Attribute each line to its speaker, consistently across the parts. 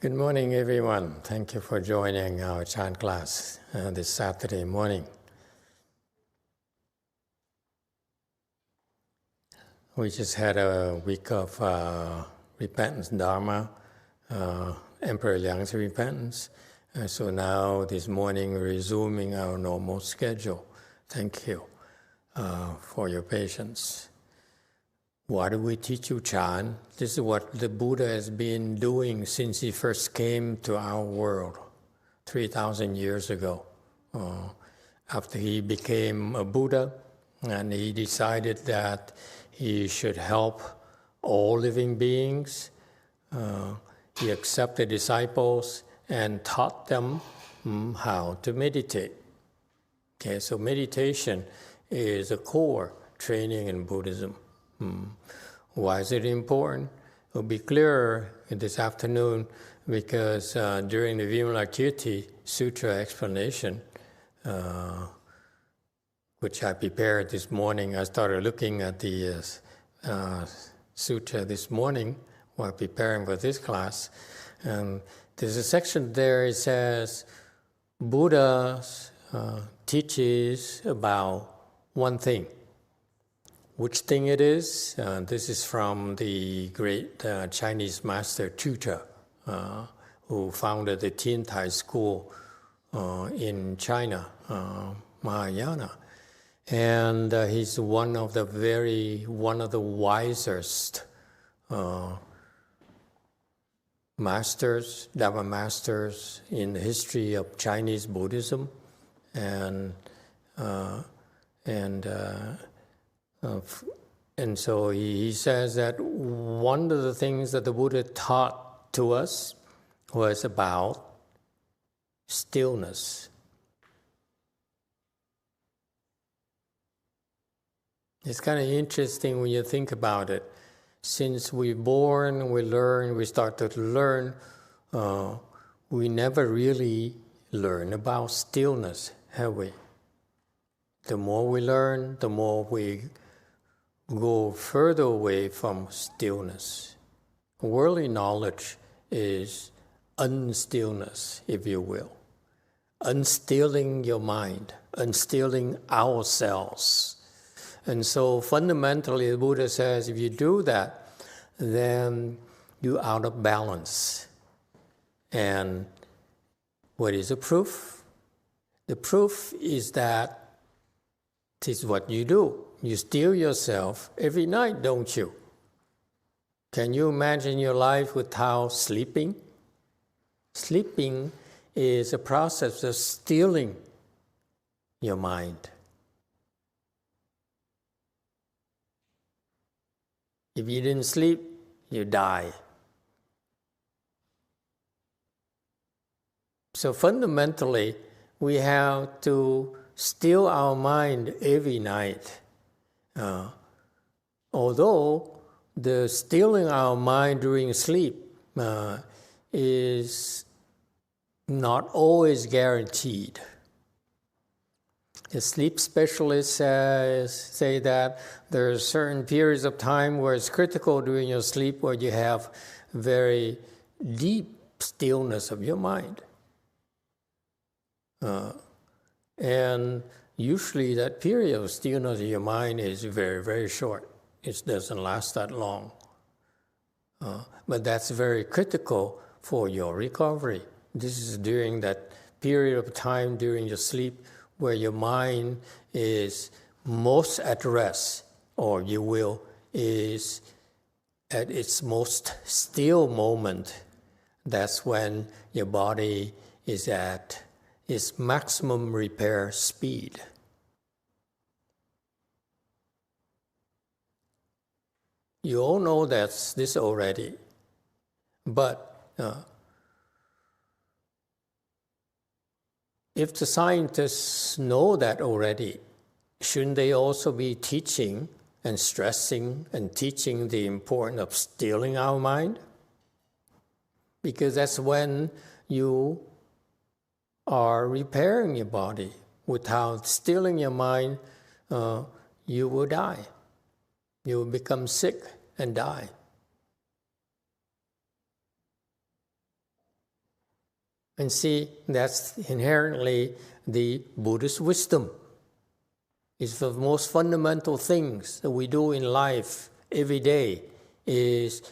Speaker 1: Good morning, everyone. Thank you for joining our chant class this Saturday morning. We just had a week of repentance Dharma, Emperor Liang's repentance. So now this morning we're resuming our normal schedule. Thank you for your patience. Why do we teach you chant? This is what the Buddha has been doing since he first came to our world 3,000 years ago. After he became a Buddha, and he decided that he should help all living beings. He accepted disciples and taught them how to meditate. Okay, so meditation is a core training in Buddhism. Why is it important? It will be clearer this afternoon because during the Vimalakirti Sutra explanation, which I prepared this morning, I started looking at the Sutra this morning while preparing for this class. And there's a section there, it says, Buddha teaches about one thing. Which thing it is? This is from the great Chinese master tutor who founded the Tiantai school in China, Mahayana. And he's one of the wisest masters, Dharma masters in the history of Chinese Buddhism. And so he says that one of the things that the Buddha taught to us was about stillness. It's kind of interesting when you think about it. Since we're born, we learn, we start to learn, we never really learn about stillness, have we? The more we learn, the more we go further away from stillness. Worldly knowledge is unstillness, if you will. Unstilling your mind, unstilling ourselves. And so fundamentally, the Buddha says, if you do that, then you're out of balance. And what is the proof? The proof is that this is what you do. You still yourself every night, don't you? Can you imagine your life without sleeping? Sleeping is a process of stilling your mind. If you didn't sleep, you die. So fundamentally, we have to still our mind every night. Although the stilling our mind during sleep is not always guaranteed. The sleep specialists say that there are certain periods of time where it's critical during your sleep where you have very deep stillness of your mind. And usually that period of stillness of your mind is very, very short. It doesn't last that long. But that's very critical for your recovery. This is during that period of time during your sleep where your mind is most at rest, or you will, is at its most still moment. That's when your body is at its maximum repair speed. You all know this already, but if the scientists know that already, shouldn't they also be teaching and stressing and teaching the importance of stilling our mind? Because that's when you are repairing your body. Without stilling your mind, you will die. You will become sick and die. And see, that's inherently the Buddhist wisdom. It's the most fundamental things that we do in life every day is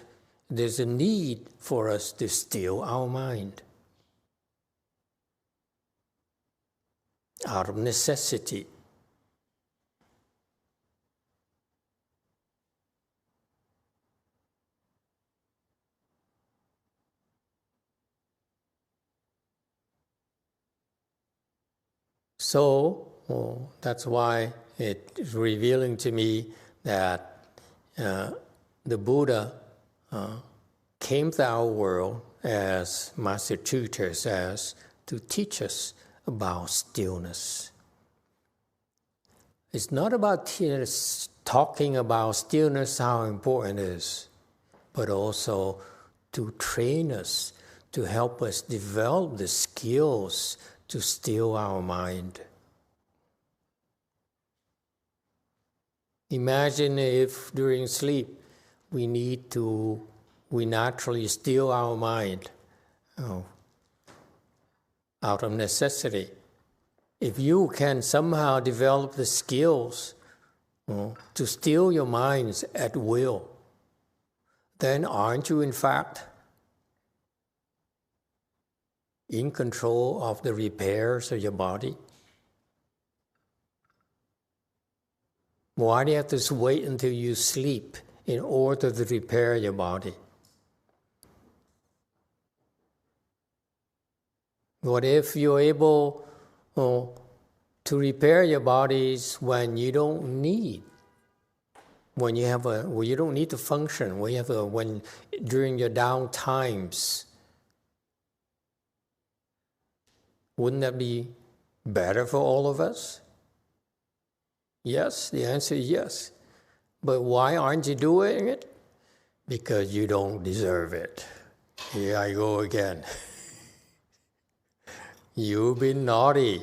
Speaker 1: there's a need for us to still our mind out of necessity. So, that's why it is revealing to me that the Buddha came to our world as master tutors, as to teach us about stillness. It's not about talking about stillness, how important it is, but also to train us, to help us develop the skills to still our mind. Imagine if during sleep we naturally still our mind out of necessity. If you can somehow develop the skills to still your minds at will, then aren't you in fact in control of the repairs of your body? Why do you have to wait until you sleep in order to repair your body? What if you're able to repair your bodies when you don't need, when you don't need to function, when during your down times? Wouldn't that be better for all of us? Yes, the answer is yes. But why aren't you doing it? Because you don't deserve it. Here I go again. You've been naughty.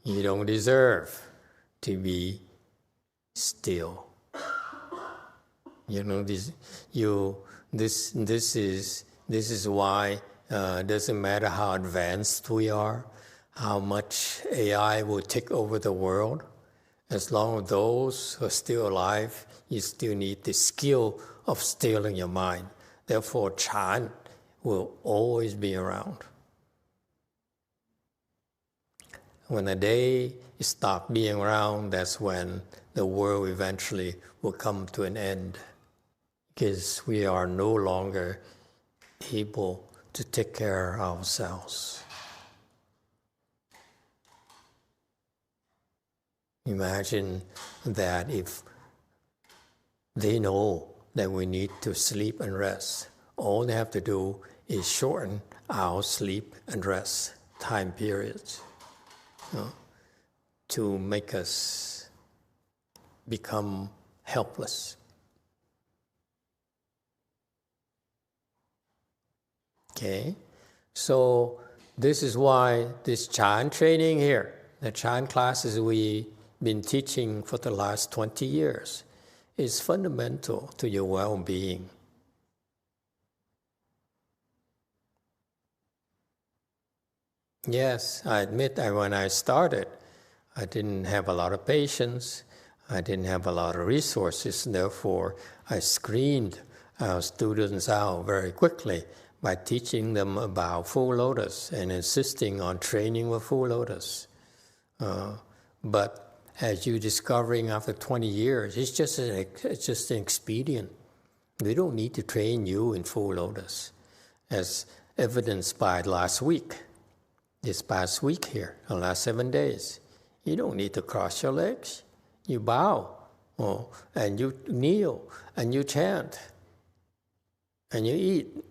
Speaker 1: You don't deserve to be still. You know this is why it doesn't matter how advanced we are, how much AI will take over the world. As long as those who are still alive, you still need the skill of stilling your mind. Therefore, Chan will always be around. When a day stops being around, that's when the world eventually will come to an end, because we are no longer able to take care of ourselves. Imagine that if they know that we need to sleep and rest, all they have to do is shorten our sleep and rest time periods to make us become helpless. Okay, so this is why this Chan training here, the Chan classes we've been teaching for the last 20 years, is fundamental to your well-being. Yes, I admit that when I started, I didn't have a lot of patience, I didn't have a lot of resources, therefore I screened our students out very quickly by teaching them about full lotus and insisting on training with full lotus. But as you're discovering after 20 years, it's just an expedient. We don't need to train you in full lotus, as evidenced by this past week here, the last 7 days. You don't need to cross your legs. You bow, and you kneel, and you chant, and you eat,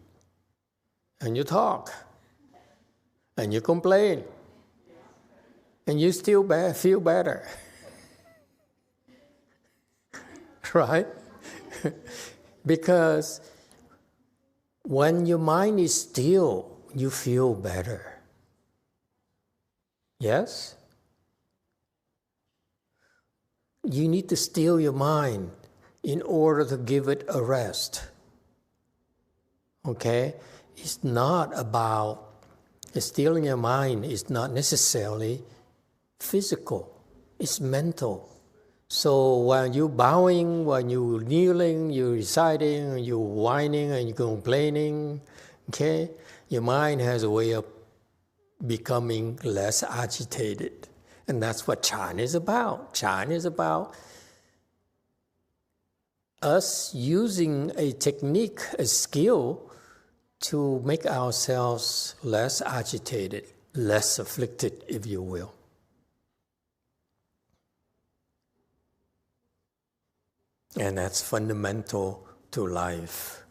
Speaker 1: and you talk, and you complain, and you still feel better. Right? Because when your mind is still, you feel better. Yes? You need to still your mind in order to give it a rest. Okay? It's not about Stilling your mind is not necessarily physical. It's mental. So when you're bowing, when you're kneeling, you're reciting, you're whining and you're complaining, okay? Your mind has a way of becoming less agitated. And that's what Chan is about. Chan is about us using a technique, a skill, to make ourselves less agitated, less afflicted, if you will. And that's fundamental to life.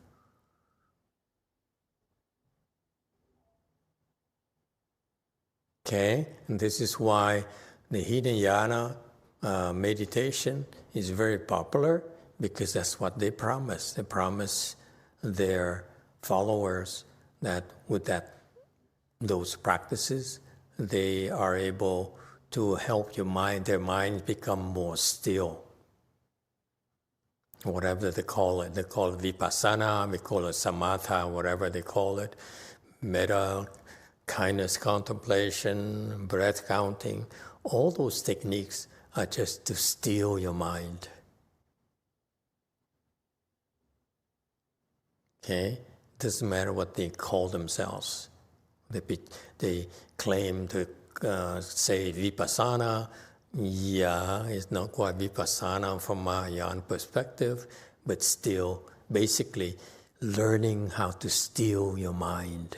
Speaker 1: Okay, and this is why the Hinayana meditation is very popular, because that's what they promise. They promise their followers that with those practices, they are able to help their minds become more still. Whatever they call it vipassana, we call it samatha, whatever they call it, metta, kindness contemplation, breath counting, all those techniques are just to still your mind. Okay? Doesn't matter what they call themselves. They claim to say vipassana. Yeah, it's not quite vipassana from Mahayana perspective, but still basically learning how to still your mind.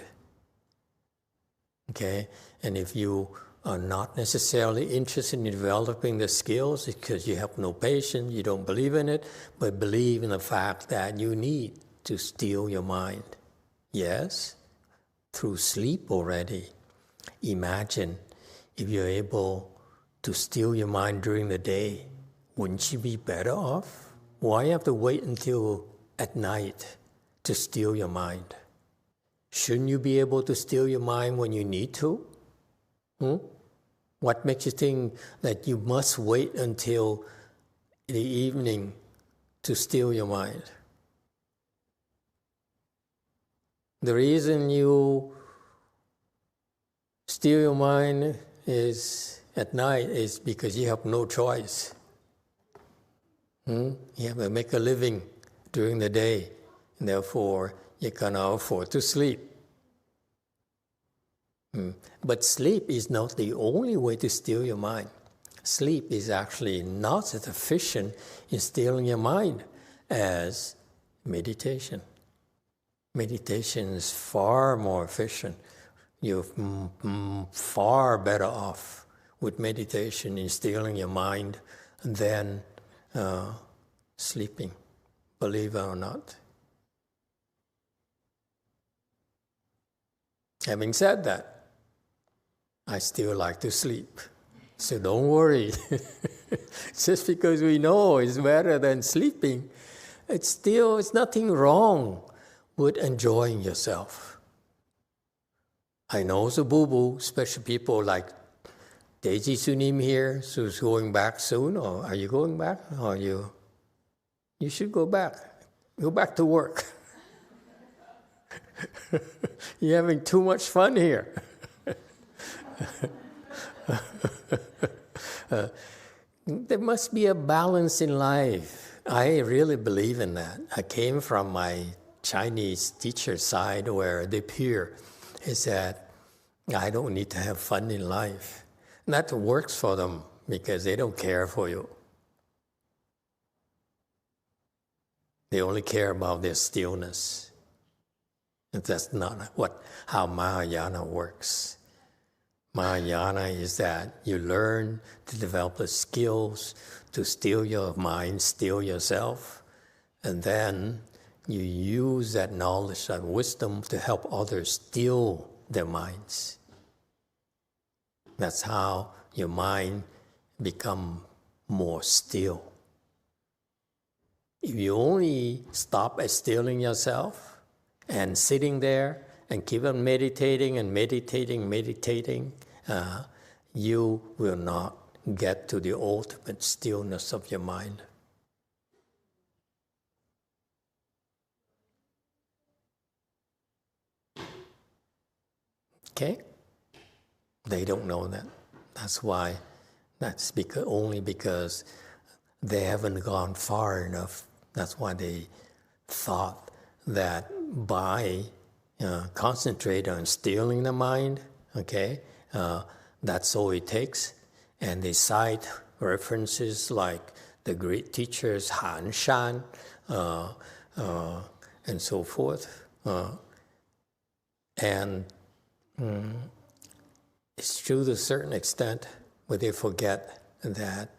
Speaker 1: Okay? And if you are not necessarily interested in developing the skills because you have no patience, you don't believe in it, but believe in the fact that you need to still your mind. Yes, through sleep already. Imagine if you're able to still your mind during the day, wouldn't you be better off? Why have to wait until at night to still your mind? Shouldn't you be able to still your mind when you need to? What makes you think that you must wait until the evening to still your mind? The reason you still your mind is at night is because you have no choice. You have to make a living during the day, and therefore you cannot afford to sleep. But sleep is not the only way to still your mind. Sleep is actually not as efficient in stilling your mind as meditation. Meditation is far more efficient. You're far better off with meditation in stilling your mind than sleeping, believe it or not. Having said that, I still like to sleep. So don't worry. Just because we know it's better than sleeping, it's nothing wrong with enjoying yourself. I know it's a boo-boo, especially people like Deji Sunim here, who's going back soon. Or are you going back? Or you should go back. Go back to work. You're having too much fun here. There must be a balance in life. I really believe in that. I came from my Chinese teacher side where the pure is that I don't need to have fun in life. And that works for them because they don't care for you. They only care about their stillness. And that's not how Mahayana works. Mahayana is that you learn to develop the skills to still your mind, still yourself, and then you use that knowledge and wisdom to help others still their minds. That's how your mind becomes more still. If you only stop at stilling yourself and sitting there and keep on meditating and meditating, you will not get to the ultimate stillness of your mind. Okay? They don't know that. That's why. That's only because they haven't gone far enough. That's why they thought that by concentrate on stilling the mind, okay, that's all it takes. And they cite references like the great teachers Han Shan and so forth. And it's true to a certain extent, but they forget that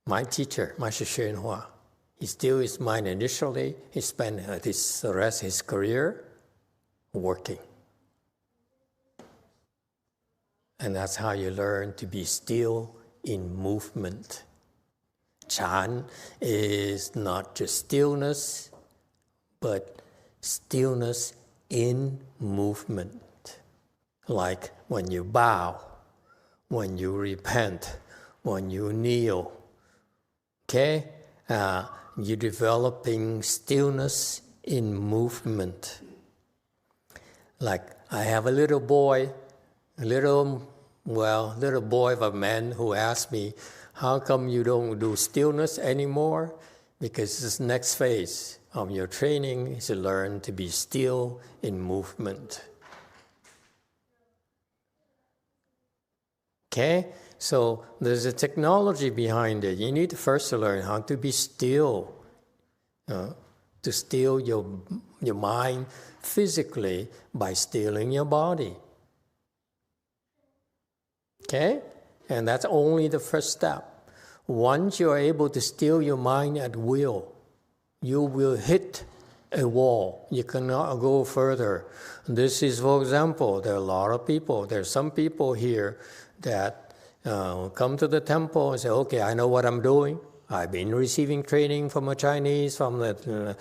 Speaker 1: my teacher, Master Hsuan-Hua, he still his mind initially. He spent the rest of his career working. And that's how you learn to be still in movement. Chan is not just stillness, but stillness in movement. Like when you bow, when you repent, when you kneel, okay? You're developing stillness in movement. Like I have a little boy, little boy of a man who asked me, how come you don't do stillness anymore? Because this next phase of your training is to learn to be still in movement. Okay? So there's a technology behind it. You need to first learn how to be still, to still your mind physically by stilling your body. Okay? And that's only the first step. Once you're able to still your mind at will, you will hit a wall. You cannot go further. This is, for example, there are a lot of people. There are some people here that come to the temple and say, okay, I know what I'm doing. I've been receiving training from a Chinese, from the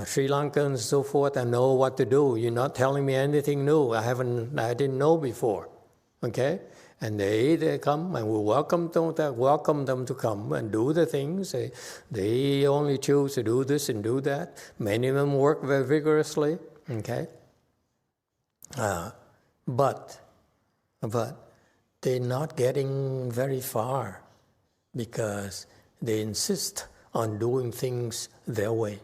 Speaker 1: Sri Lankans and so forth. I know what to do. You're not telling me anything new. I didn't know before. Okay? And they come, and we welcome them to come and do the things. They only choose to do this and do that. Many of them work very vigorously. Okay? But they're not getting very far because they insist on doing things their way.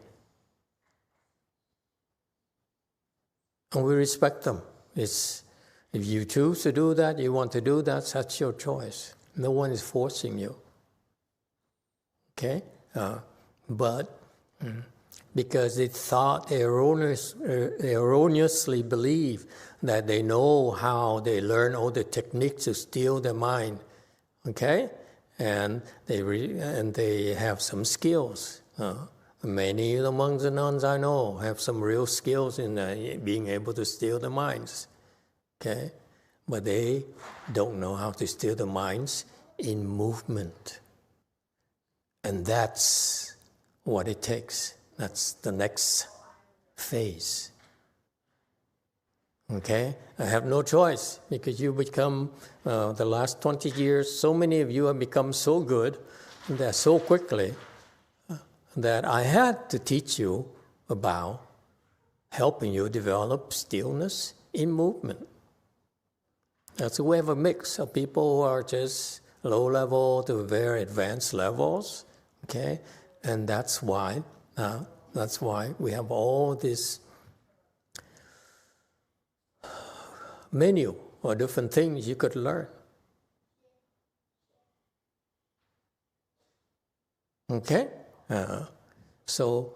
Speaker 1: And we respect them. If you choose to do that, you want to do that, that's your choice. No one is forcing you. Okay? But because they thought, they erroneously believe that they know how they learn all the techniques to still the mind. Okay? And they have some skills. Many of the monks and nuns I know have some real skills in being able to still the minds. Okay? But they don't know how to still the minds in movement. And that's what it takes. That's the next phase. Okay? I have no choice because you become, the last 20 years, so many of you have become so good that so quickly that I had to teach you about helping you develop stillness in movement. So we have a mix of people who are just low level to very advanced levels, okay? And that's why we have all this menu of different things you could learn. Okay? So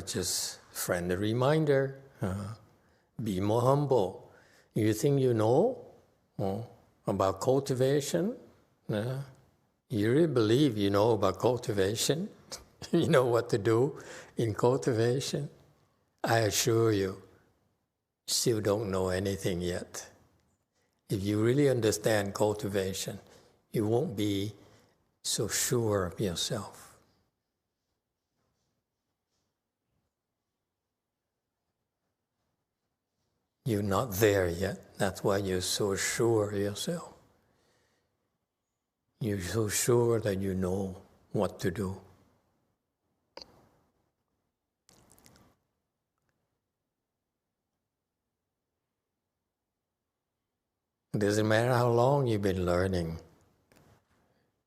Speaker 1: just friendly reminder, be more humble. You think you know about cultivation? You really believe you know about cultivation? You know what to do in cultivation? I assure you, still don't know anything yet. If you really understand cultivation, you won't be so sure of yourself. You're not there yet. That's why you're so sure of yourself. You're so sure that you know what to do. It doesn't matter how long you've been learning.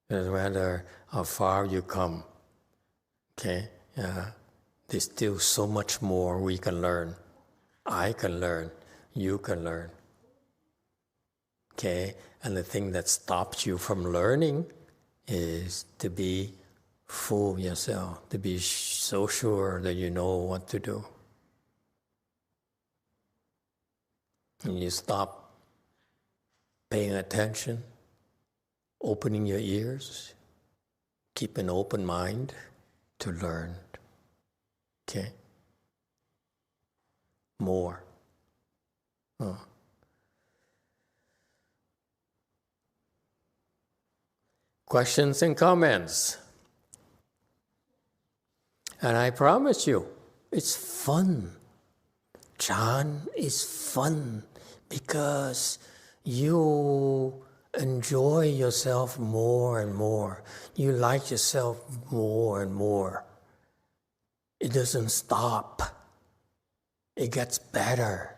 Speaker 1: It doesn't matter how far you come. Okay? There's still so much more we can learn. I can learn. You can learn. Okay? And the thing that stops you from learning is to be fool yourself, to be so sure that you know what to do. And you stop paying attention, opening your ears, keep an open mind to learn. Okay? More. Questions and comments. And I promise you, it's fun. Chan is fun because you enjoy yourself more and more. You like yourself more and more. It doesn't stop. It gets better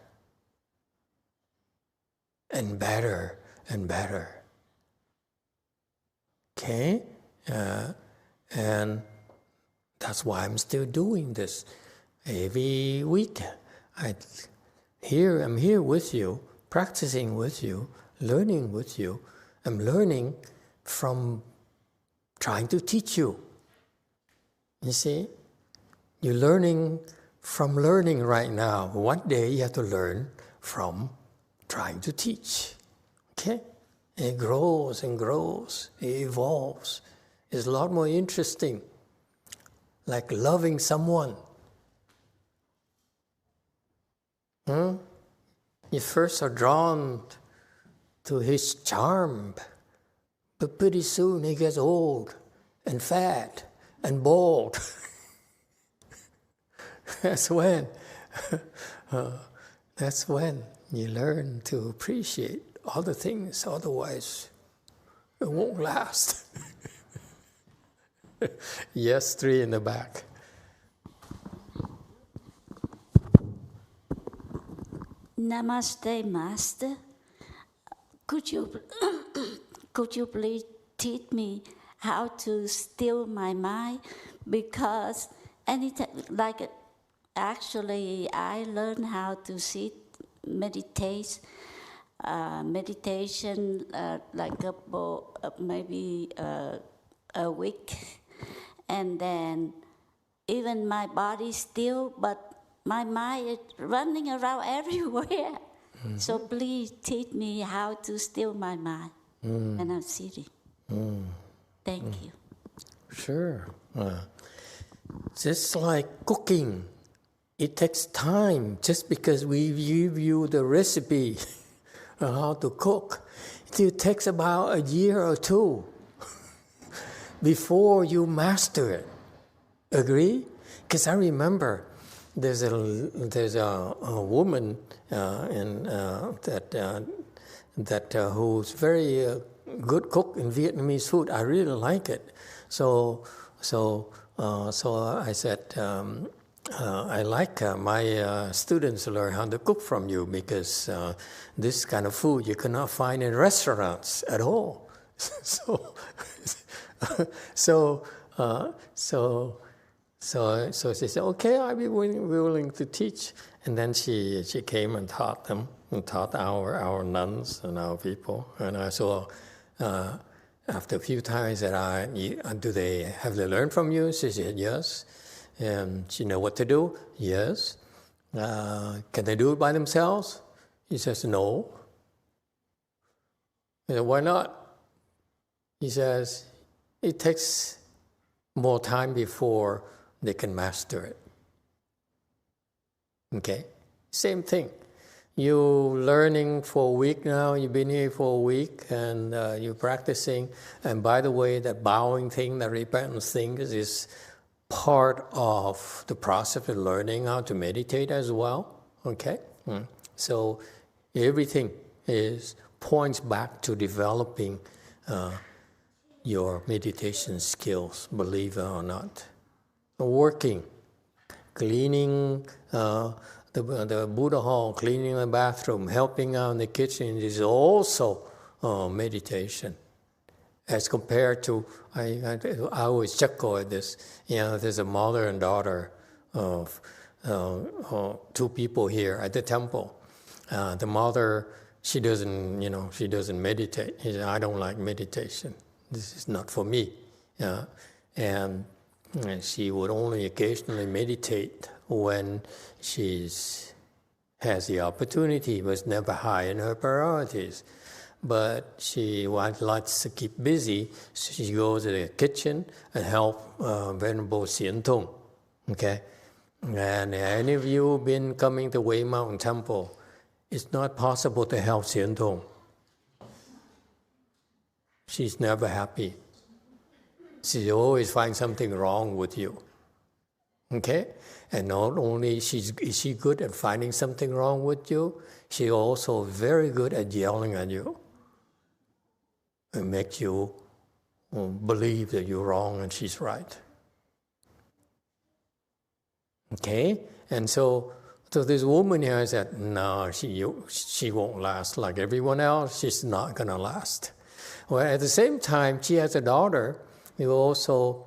Speaker 1: and better and better. Okay? And that's why I'm still doing this every week. I'm here with you, practicing with you, learning with you. I'm learning from trying to teach you. You see? You're learning from learning right now. One day you have to learn from trying to teach. Okay? It grows and grows. It evolves. It's a lot more interesting. Like loving someone. You first are drawn to his charm, but pretty soon he gets old and fat and bald. That's when you learn to appreciate other things. Otherwise, it won't last. Yes, 3 in the back.
Speaker 2: Namaste, Master. Could you please teach me how to still my mind? Because anytime, actually, I learned how to sit, meditation, like maybe a week, and then even my body still, but my mind is running around everywhere. Mm-hmm. So please teach me how to still my mind when I'm sitting. Thank you.
Speaker 1: Sure. Just like cooking, it takes time. Just because we give you the recipe on how to cook, it takes about a year or 2 before you master it. Agree? Because I remember there's a woman who's very good cook in Vietnamese food. I really like it. So I said, I like my students to learn how to cook from you because this kind of food you cannot find in restaurants at all. So she said, okay, I'll be willing to teach. And then she came and taught them, and taught our nuns and our people. And I saw, after a few times, I said, do they have to learn from you? She said, yes. And she know what to do? Yes. Can they do it by themselves? He says, no. I said, why not? He says, it takes more time before they can master it. Okay? Same thing. You learning for a week now, you've been here for a week, and you're practicing. And by the way, that bowing thing, that repentance thing is part of the process of learning how to meditate as well. Okay? So everything points back to developing your meditation skills, believe it or not. Working, cleaning the the Buddha hall, cleaning the bathroom, helping out in the kitchen is also meditation. As compared to, I always chuckle at this. There's a mother and daughter of two people here at the temple. The mother, she doesn't meditate. She said, I don't like meditation. This is not for me. And she would only occasionally meditate when she has the opportunity. It was never high in her priorities. But she likes to keep busy, so she goes to the kitchen and help Venerable Xian Tong. Okay? And any of you been coming to Wei Mountain Temple, it's not possible to help Xian Tong. She's never happy. She always finds something wrong with you. Okay? And not only is she good at finding something wrong with you, she's also very good at yelling at you. It makes you believe that you're wrong and she's right. Okay? And so this woman here said, no, she won't last like everyone else. She's not going to last. Well, at the same time, she has a daughter who also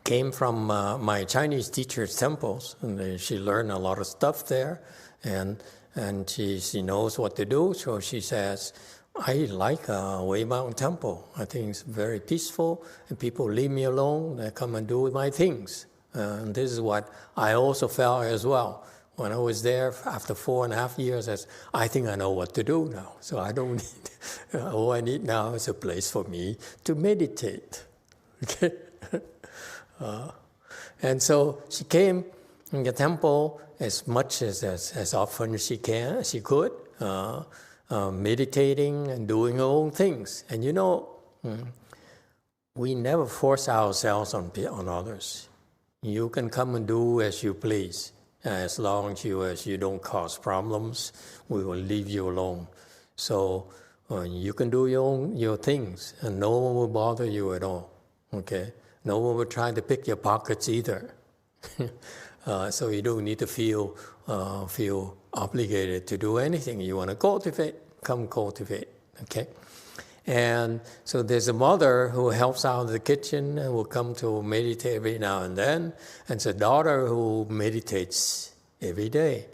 Speaker 1: came from my Chinese teacher's temples. And she learned a lot of stuff there. And she knows what to do. So she says, I like Wei Mountain Temple. I think it's very peaceful. And people leave me alone. They come and do my things. And this is what I also felt as well. When I was there after 4.5 years, I think I know what to do now. So I don't need, all I need now is a place for me to meditate. Okay? And so she came in the temple as much as often as she could, meditating and doing her own things. And we never force ourselves on others. You can come and do as you please. As long as you don't cause problems, we will leave you alone. So you can do your things, and no one will bother you at all. Okay? No one will try to pick your pockets either. So you don't need to feel obligated to do anything. You want to cultivate, come cultivate. Okay? And so there's a mother who helps out in the kitchen and will come to meditate every now and then. And it's a daughter who meditates every day.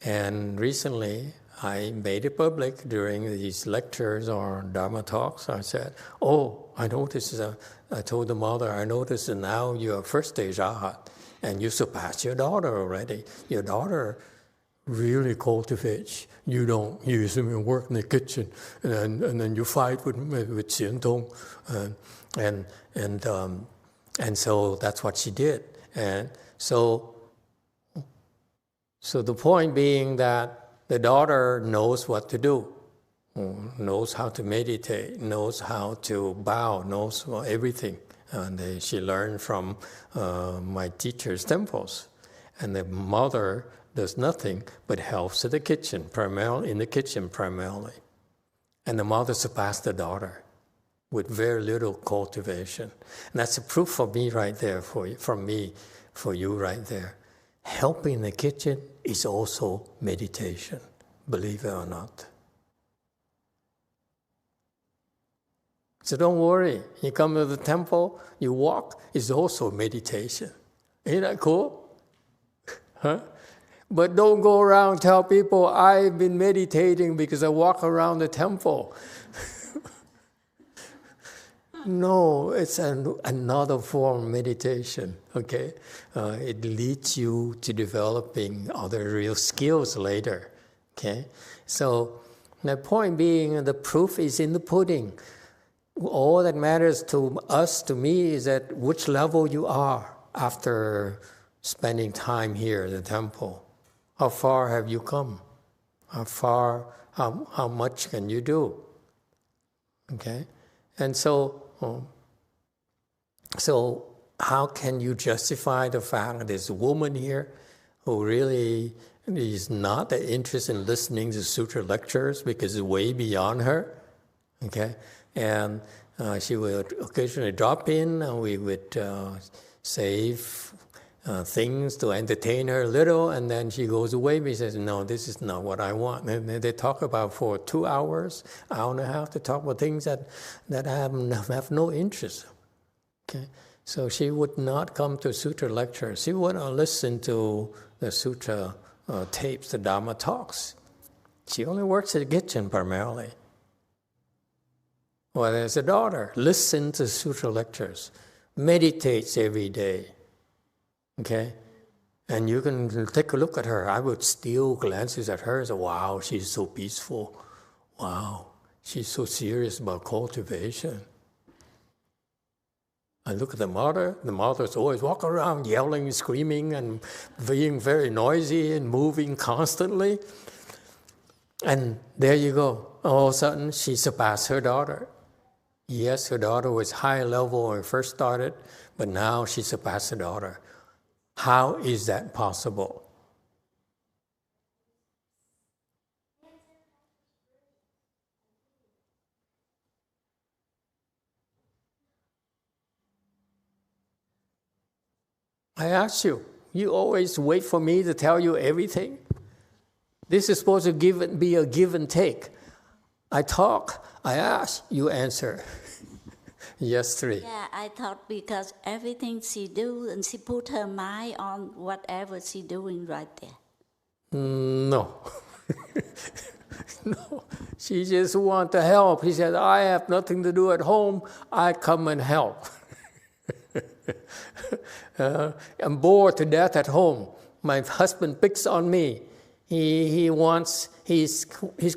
Speaker 1: And recently, I made it public during these lectures or Dharma talks. I said, I noticed, I told the mother, I noticed that now you're first stage Arhat, and you surpassed your daughter already. Your daughter really cultivates. You don't. You usually work in the kitchen, and then you fight with Xian Tong, and so that's what she did. And so the point being that the daughter knows what to do, knows how to meditate, knows how to bow, knows everything, and she learned from my teacher's temples, and the mother does nothing but helps in the kitchen, primarily. And the mother surpassed the daughter with very little cultivation. And that's a proof for me right there, for you right there. Helping in the kitchen is also meditation, believe it or not. So don't worry. You come to the temple, you walk, it's also meditation. Ain't that cool? Huh? But don't go around and tell people, I've been meditating because I walk around the temple. No, it's another form of meditation, okay? It leads you to developing other real skills later, okay? So the point being, the proof is in the pudding. All that matters to me, is at which level you are after spending time here in the temple. How far have you come? How much can you do? Okay? And so how can you justify the fact that there's a woman here who really is not that interested in listening to sutra lectures because it's way beyond her? Okay? And she would occasionally drop in, and we would save things to entertain her a little, and then she goes away. He says, no, this is not what I want. And they talk about for 2 hours, hour and a half, to talk about things that I have no interest. Okay, so she would not come to sutra lectures. She would not listen to the sutra tapes, the Dharma talks. She only works in the kitchen primarily. Well, there's a daughter, listens to sutra lectures, meditates every day. Okay? And you can take a look at her. I would steal glances at her and say, wow, she's so peaceful. Wow, she's so serious about cultivation. I look at the mother. The mother's always walking around yelling, screaming, and being very noisy and moving constantly. And there you go. All of a sudden, she surpassed her daughter. Yes, her daughter was high level when we first started, but now she surpassed her daughter. How is that possible? I asked you, you always wait for me to tell you everything? This is supposed to be a give and take. I talk, I ask, you answer. Yes, 3.
Speaker 2: Yeah, I thought because everything she do and she put her mind on whatever she doing right there.
Speaker 1: No. No. She just want to help. He said, I have nothing to do at home. I come and help. I'm bored to death at home. My husband picks on me. He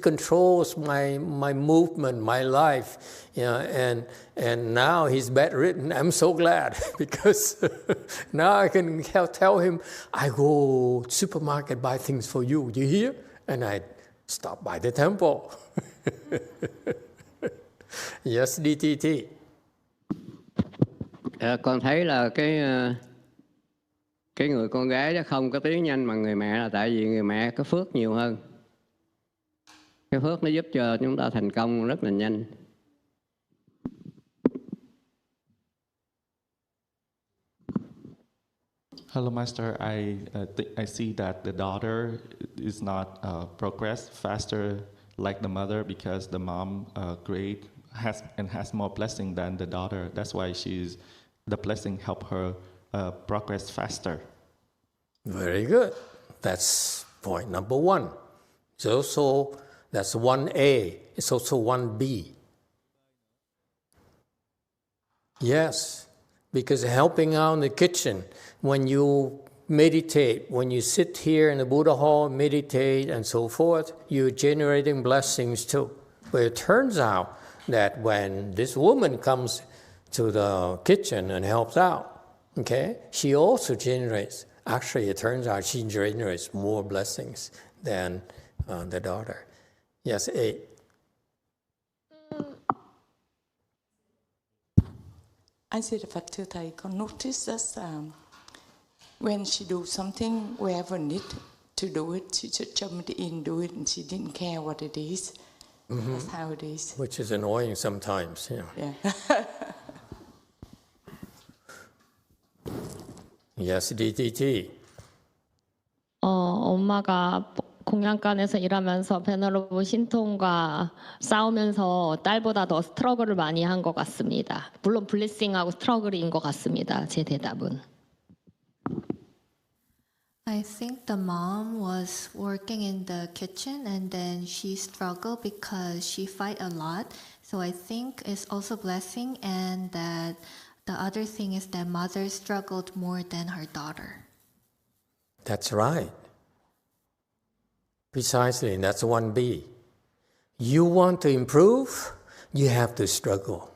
Speaker 1: controls my movement, my life, and now he's bedridden. I'm so glad because now I can tell him, I go to supermarket buy things for you. You hear? And I stop by the temple. Yes, DTT.
Speaker 3: Con thấy là cái người con gái đó không có tiến nhanh bằng người mẹ là tại vì người mẹ có phước nhiều hơn. Cái phước nó giúp cho chúng ta thành công rất là nhanh.
Speaker 4: Hello, Master. I see that the daughter is not progress faster like the mother because the mom has more blessing than the daughter. That's why the blessing help her progress faster.
Speaker 1: Very good. That's point number 1. So that's 1A. It's also 1B. Yes, because helping out in the kitchen, when you meditate, when you sit here in the Buddha hall, meditate and so forth, you're generating blessings too. But it turns out that when this woman comes to the kitchen and helps out, okay, she also generates, actually it turns out she generates more blessings than the daughter. Yes, 8.
Speaker 5: I said, Phật thưa Thầy, con notice that when she do something, whoever need to do it, she just jumped in, do it, and she didn't care what it is. Mm-hmm. That's how it is.
Speaker 1: Which is annoying sometimes,
Speaker 5: Yeah.
Speaker 1: Yes, DTT.
Speaker 6: 엄마가 공양간에서 일하면서 베너러브 신통과 싸우면서 딸보다 더 스트러글을 많이 한 것 같습니다. 물론 블레싱하고 스트러글인 것 같습니다. 제 대답은.
Speaker 7: I think the mom was working in the kitchen and then she struggled because she fight a lot. So I think it's also blessing, and that the other thing is that mother struggled more than her daughter.
Speaker 1: That's right. Precisely, that's 1B. You want to improve, you have to struggle.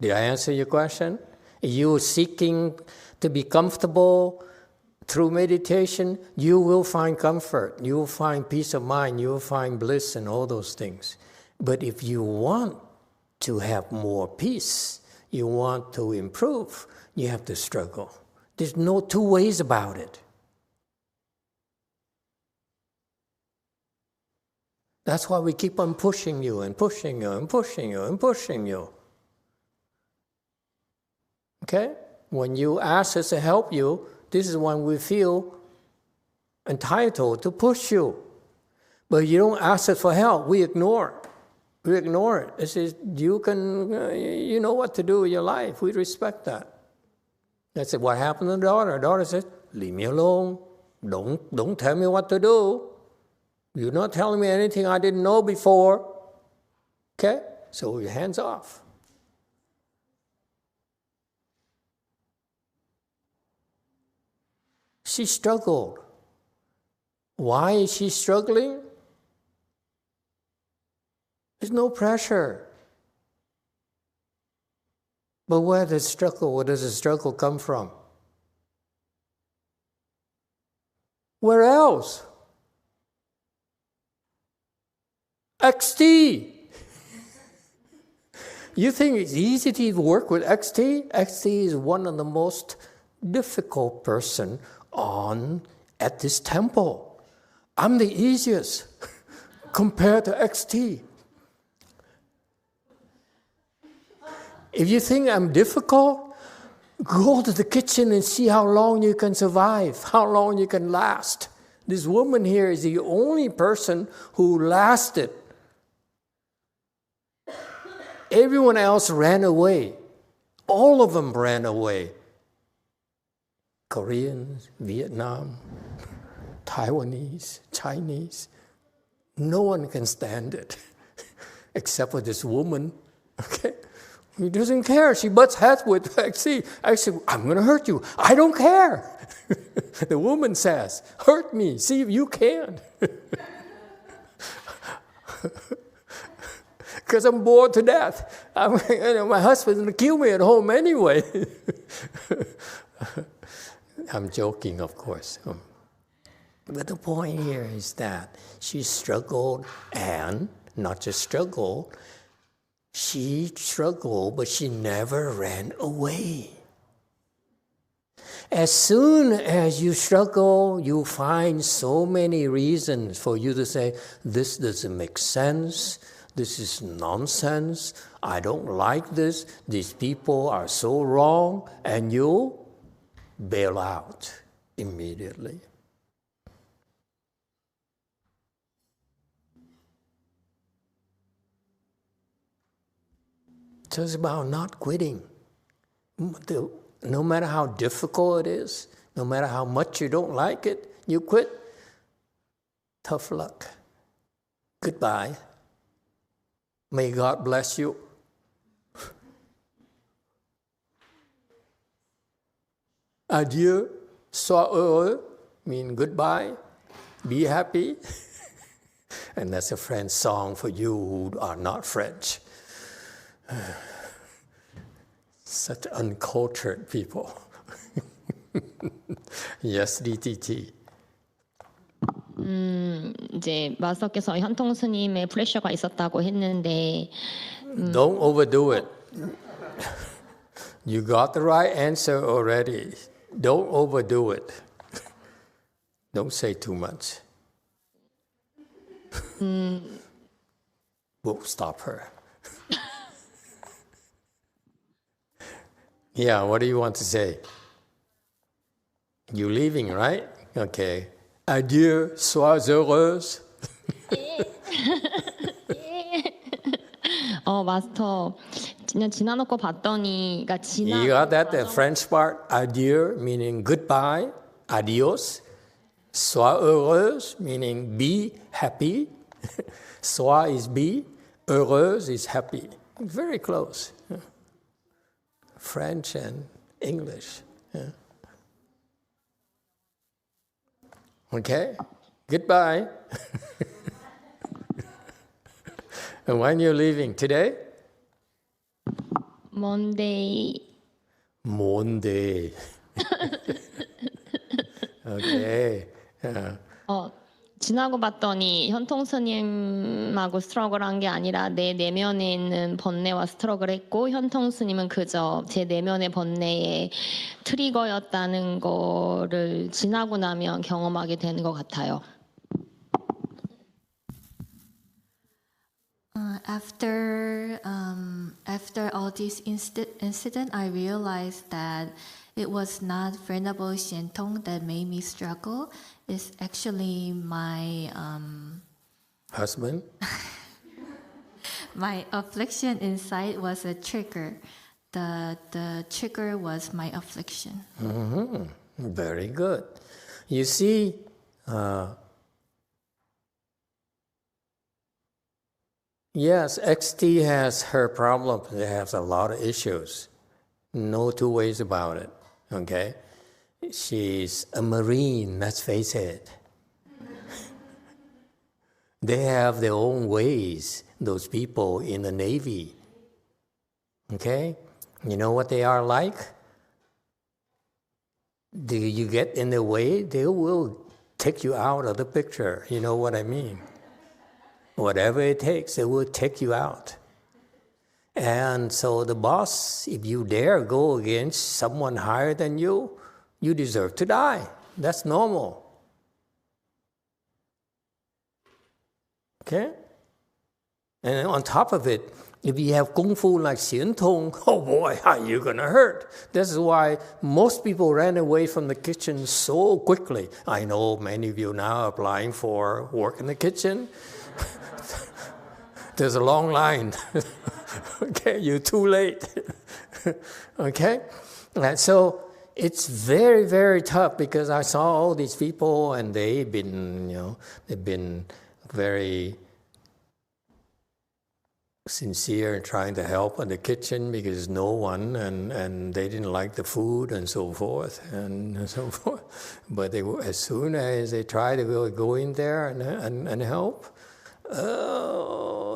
Speaker 1: Did I answer your question? You're seeking to be comfortable through meditation, you will find comfort, you will find peace of mind, you will find bliss and all those things. But if you want to have more peace, you want to improve, you have to struggle. There's no two ways about it. That's why we keep on pushing you and pushing you and pushing you and pushing you. Okay? When you ask us to help you, this is when we feel entitled to push you. But you don't ask us for help, we ignore it. We ignore it. It says, you know what to do with your life. We respect that. That's what happened to the daughter. The daughter says, leave me alone. Don't tell me what to do. You're not telling me anything I didn't know before. Okay? So your hands off. She struggled. Why is she struggling? There's no pressure. But where does the struggle come from? Where else? XT. You think it's easy to work with XT? XT is one of the most difficult person at this temple. I'm the easiest compared to XT. If you think I'm difficult, go to the kitchen and see how long you can survive, how long you can last. This woman here is the only person who lasted. Everyone else ran away. All of them ran away. Koreans, Vietnam, Taiwanese, Chinese. No one can stand it except for this woman. Okay? He doesn't care. She butts heads with XT. I say, I'm going to hurt you. I don't care. The woman says, hurt me. See if you can. Because I'm bored to death. My husband's going to kill me at home anyway. I'm joking, of course. But the point here is that she struggled, and not just struggled, she struggled, but she never ran away. As soon as you struggle, you find so many reasons for you to say, this doesn't make sense, this is nonsense, I don't like this, these people are so wrong, and you bail out immediately. So it's about not quitting. No matter how difficult it is, no matter how much you don't like it, you quit. Tough luck. Goodbye. May God bless you. Adieu, sois heureux, mean goodbye, be happy. And that's a French song for you who are not French. Such uncultured people. Yes, DTT.
Speaker 6: 이제 마스터께서 현통 스님의 프레셔가 있었다고 했는데
Speaker 1: Don't overdo it. You got the right answer already. Don't overdo it. Don't say too much. We'll stop her. Yeah, what do you want to say? You're leaving, right? Okay. Adieu, sois heureuse.
Speaker 6: 마스터 그냥 지나놓고 봤더니 그러니까
Speaker 1: You got that? The French part, adieu, meaning goodbye, adios. Sois heureuse, meaning be happy. Sois is be, heureuse is happy. Very close. French and English. Okay? Goodbye. And when you're leaving? Today?
Speaker 6: Monday.
Speaker 1: Monday. Okay.
Speaker 6: 지나고 봤더니 현통 스님하고 스트러글한 게 아니라 내 내면에 있는 번뇌와 스트러글했고 현통 스님은 그저 제 내면의 번뇌의 트리거였다는 거를 지나고 나면 경험하게 되는 것 같아요.
Speaker 7: after all this incident, I realized that it was not Venerable Xiantong that made me struggle. It's actually my
Speaker 1: husband?
Speaker 7: My affliction inside was a trigger. The trigger was my affliction.
Speaker 1: Mm-hmm. Very good. You see, yes, XT has her problem. It has a lot of issues. No two ways about it. Okay? She's a Marine, let's face it. They have their own ways, those people in the Navy. Okay? You know what they are like? Do you get in their way, they will take you out of the picture. You know what I mean? Whatever it takes, they will take you out. And so the boss, if you dare go against someone higher than you deserve to die. That's normal. Okay? And on top of it, if you have Kung Fu like Xian Tong, oh boy, are you going to hurt? This is why most people ran away from the kitchen so quickly. I know many of you now are applying for work in the kitchen. There's a long line. Okay, you're too late. Okay? And so it's very, very tough because I saw all these people and they've been very sincere in trying to help in the kitchen because no one and they didn't like the food and so forth. But as soon as they try to go in there and help,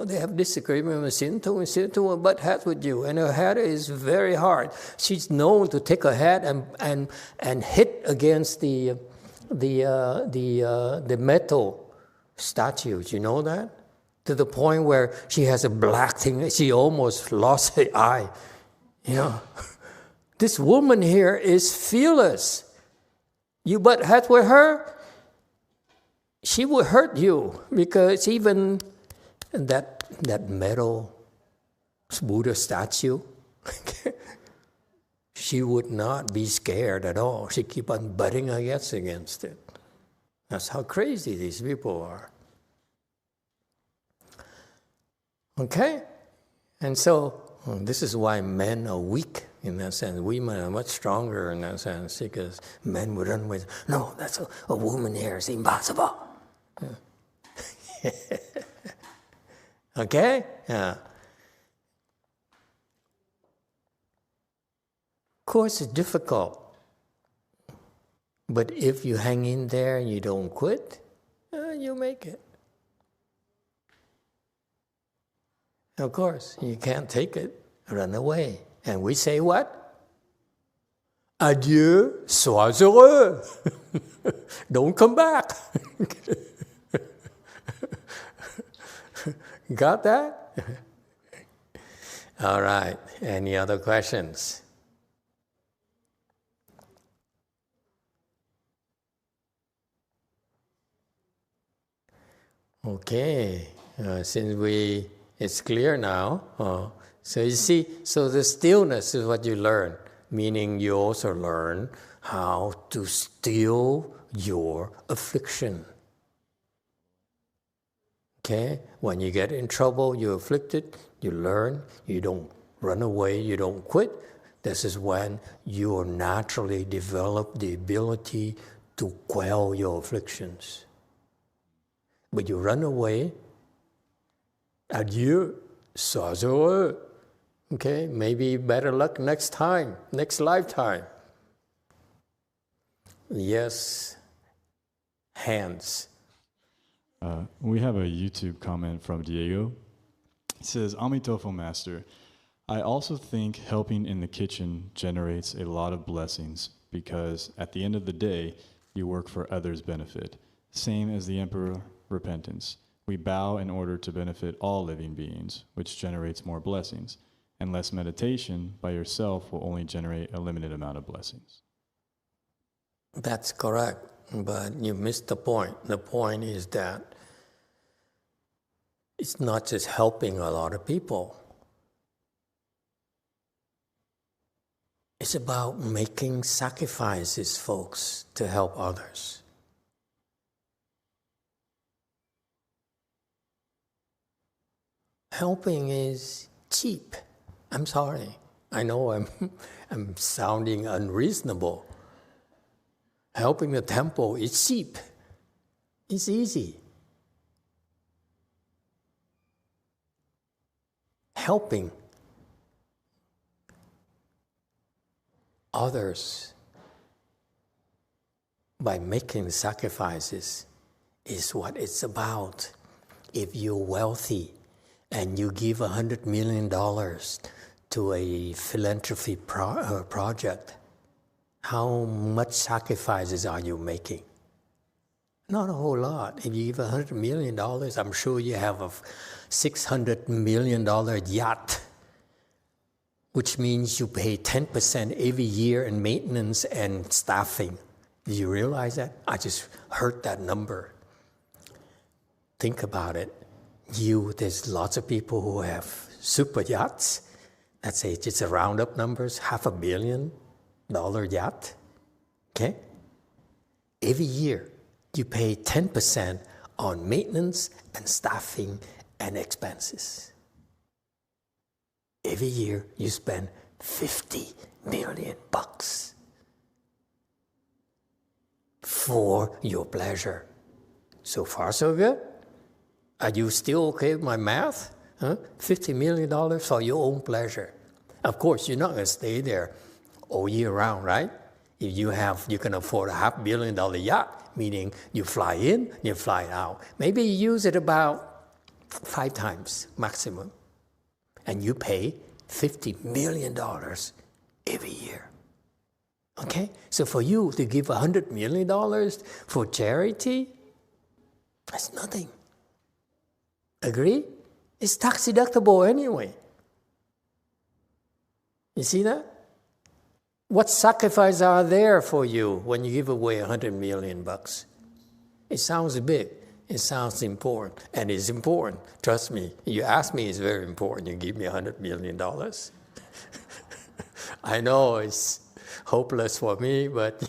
Speaker 1: they have disagreement with Xian Tong will butt heads with you, and her head is very hard. She's known to take her head and hit against the metal statues. You know that? To the point where she has a black thing. She almost lost her eye. You know, this woman here is fearless. You butt heads with her, she will hurt you because even that metal Buddha statue, she would not be scared at all. She keep on butting her heads against it. That's how crazy these people are. Okay? And so this is why men are weak in that sense. Women are much stronger in that sense because men would run with, no, that's a woman here. It's impossible. Okay? Yeah. Of course, it's difficult. But if you hang in there and you don't quit, you make it. Of course, you can't take it, run away. And we say what? Adieu, sois heureux. Don't come back. Got that? All right. Any other questions? Okay. Since it's clear now. So you see, so the stillness is what you learn, meaning you also learn how to still your affliction. Okay? When you get in trouble, you're afflicted, you learn, you don't run away, you don't quit. This is when you naturally develop the ability to quell your afflictions. But you run away, adieu, sois heureux. Okay? Maybe better luck next time, next lifetime. Yes. Hands.
Speaker 8: We have a YouTube comment from Diego. It says, Amitofo Master, I also think helping in the kitchen generates a lot of blessings because at the end of the day, you work for others' benefit. Same as the Emperor repentance. We bow in order to benefit all living beings, which generates more blessings. And less meditation by yourself will only generate a limited amount of blessings.
Speaker 1: That's correct, but you missed the point. The point is that it's not just helping a lot of people. It's about making sacrifices, folks, to help others. Helping is cheap. I'm sorry. I know I'm sounding unreasonable. Helping the temple is cheap. It's easy. Helping others by making sacrifices is what it's about. If you're wealthy and you give $100 million to a philanthropy project, how much sacrifices are you making? Not a whole lot. If you give $100 million, I'm sure you have a $600 million yacht, which means you pay 10% every year in maintenance and staffing. Do you realize that? I just heard that number. Think about it. There's lots of people who have super yachts. Let's say just a round-up numbers, $500 million yacht. Okay? Every year, you pay 10% on maintenance and staffing and expenses. Every year, you spend $50 million for your pleasure. So far, so good? Are you still okay with my math? Huh? $50 million for your own pleasure. Of course, you're not going to stay there all year round, right? If you can afford a $500 million yacht, meaning you fly in, you fly out. Maybe you use it about 5 times maximum. And you pay $50 million every year. Okay? So for you to give $100 million for charity, that's nothing. Agree? It's tax deductible anyway. You see that? What sacrifices are there for you when you give away $100 million? It sounds big. It sounds important. And it's important. Trust me. You ask me, it's very important. You give me $100 million. I know it's hopeless for me, but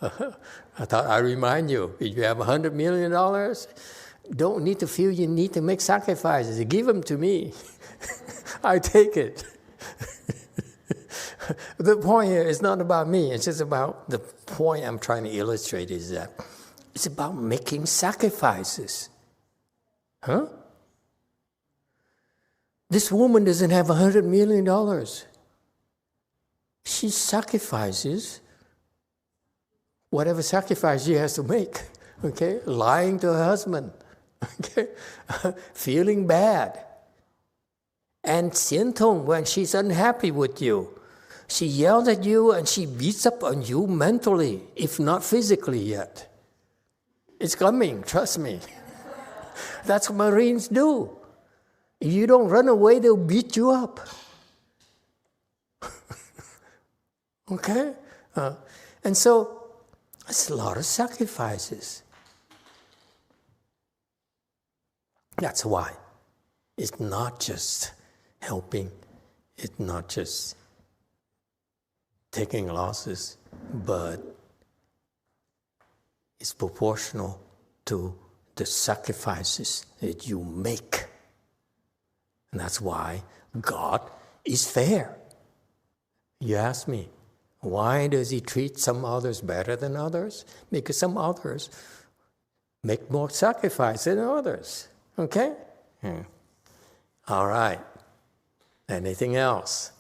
Speaker 1: I thought I'd remind you, if you have $100 million, don't need to feel you need to make sacrifices. Give them to me. I take it. The point here is not about me. It's just about the point I'm trying to illustrate is that it's about making sacrifices. Huh? This woman doesn't have $100 million. She sacrifices whatever sacrifice she has to make. Okay? Lying to her husband. Okay? Feeling bad. And Xiantong, when she's unhappy with you, she yells at you and she beats up on you mentally, if not physically yet. It's coming, trust me. That's what Marines do. If you don't run away, they'll beat you up. Okay? And so, it's a lot of sacrifices. That's why it's not just helping, it's not just taking losses, but it's proportional to the sacrifices that you make. And that's why God is fair. You ask me, why does he treat some others better than others? Because some others make more sacrifice than others. Okay? All right. Anything else?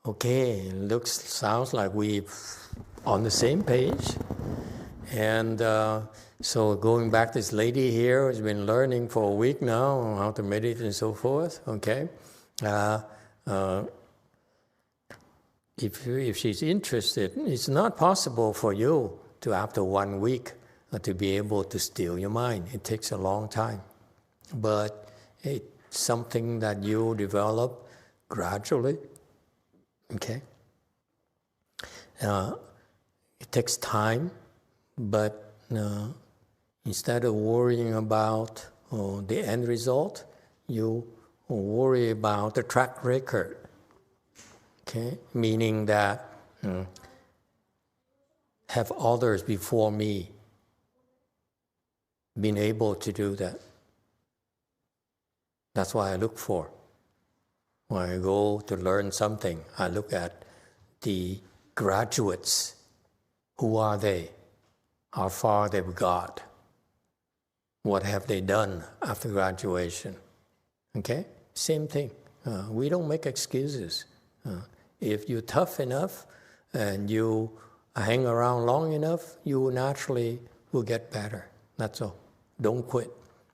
Speaker 1: Okay, sounds like we're on the same page. And so going back, this lady here has been learning for a week now on how to meditate and so forth. Okay, if she's interested, it's not possible for you to after 1 week to be able to still your mind. It takes a long time, but it's something that you develop gradually. Okay, it takes time, But instead of worrying about the end result, you worry about the track record. Okay? Meaning that have others before me been able to do that? That's what I look for. When I go to learn something, I look at the graduates. Who are they? How far they've got? What have they done after graduation? Okay? Same thing. We don't make excuses. If you're tough enough and you hang around long enough, you naturally will get better. That's all. Don't quit.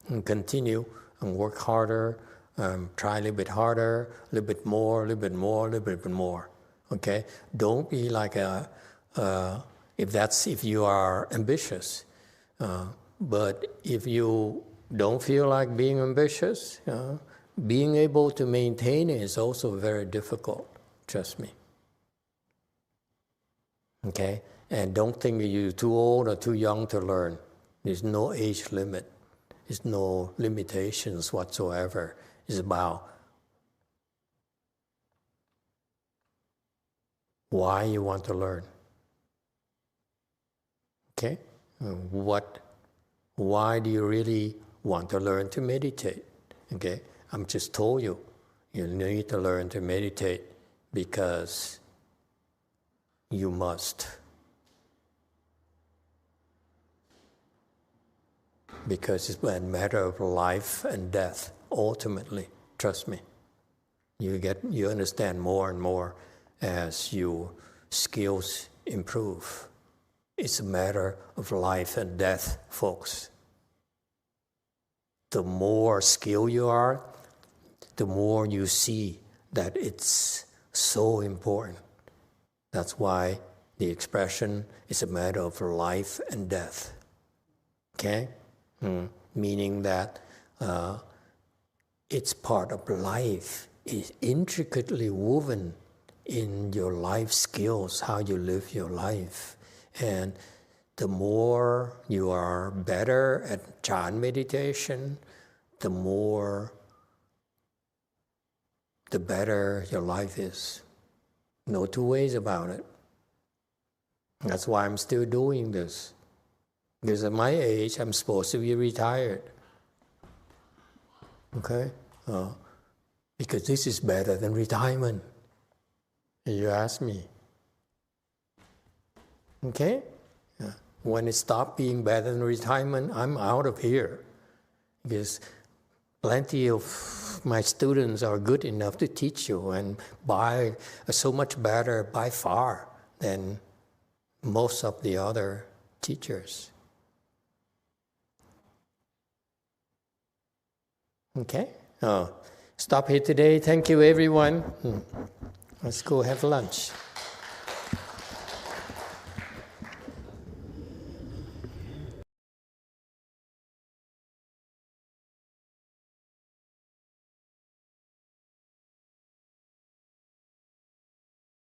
Speaker 1: And continue and work harder. Try a little bit harder, a little bit more, a little bit more, a little bit more. Okay? Don't be like if you are ambitious. But if you don't feel like being ambitious, being able to maintain it is also very difficult. Trust me. Okay? And don't think you're too old or too young to learn. There's no age limit. There's no limitations whatsoever. It's about why you want to learn. Okay? Why do you really want to learn to meditate? Okay? I'm just told you need to learn to meditate because you must. Because it's a matter of life and death, ultimately. Trust me. You understand more and more as your skills improve. It's a matter of life and death, folks. The more skilled you are, the more you see that it's so important. That's why the expression is a matter of life and death. Okay? Meaning that it's part of life. It's intricately woven in your life skills, how you live your life. And the more you are better at Chan meditation, the better your life is. No two ways about it. That's why I'm still doing this. Because at my age, I'm supposed to be retired. Okay? Because this is better than retirement. You ask me. Okay? When it stops being better than retirement, I'm out of here. Because plenty of my students are good enough to teach you and are so much better by far than most of the other teachers. Okay? Stop here today. Thank you, everyone. Let's go have lunch.